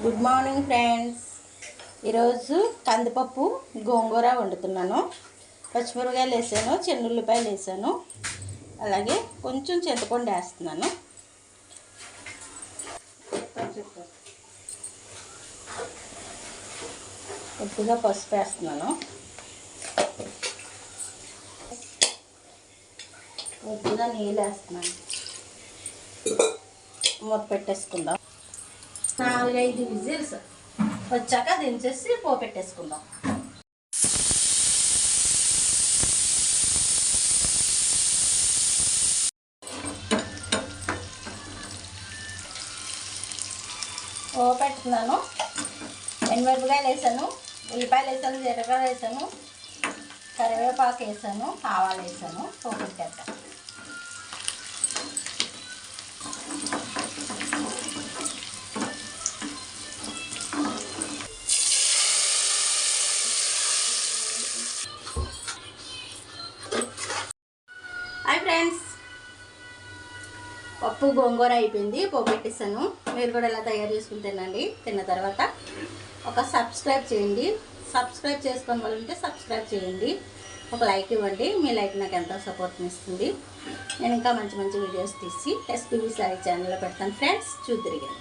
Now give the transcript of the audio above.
Good morning friends. ఈరోజు కందిపప్పు గోంగూర వండుతున్నాను. పచ్చిమిరపకాయలు వేసాను, చెన్నుల్లిపాయలు వేసాను, అలాగే కొంచెం చింతపండు వేస్తున్నాను. కొద్దిగా పసుపు వేస్తున్నాను, కొద్దిగా నీళ్ళు వేస్తున్నాను. మూత పెట్టేసుకుందాం. 4-5 విజిల్స్ వచ్చాక దించేసి పోపెట్టేసుకుందాం. పోపెట్టుకున్నాను. ఎండుమిరపకాయలు వేసాను, ఉల్లిపాయలు వేసాను, జీలకర్ర వేసాను, కరివేపాకు వేసాను, ఆవాలు వేసాను. పోపెట్టేద్దాం. హాయ్ ఫ్రెండ్స్, పప్పు గోంగూర అయిపోయింది, పోపెట్టేసాను. మీరు కూడా ఎలా తయారు చేసుకుని తినండి. తిన్న తర్వాత ఒక సబ్స్క్రైబ్ చేయండి. సబ్స్క్రైబ్ చేసుకొని వాళ్ళు ఉంటే సబ్స్క్రైబ్ చేయండి. ఒక లైక్ ఇవ్వండి. మీ లైక్ నాకు ఎంతో సపోర్ట్ని ఇస్తుంది. నేను ఇంకా మంచి మంచి వీడియోస్ తీసి ఎస్పీబీ సారీ ఛానల్లో పెడతాను ఫ్రెండ్స్. చూద్దరిగాను.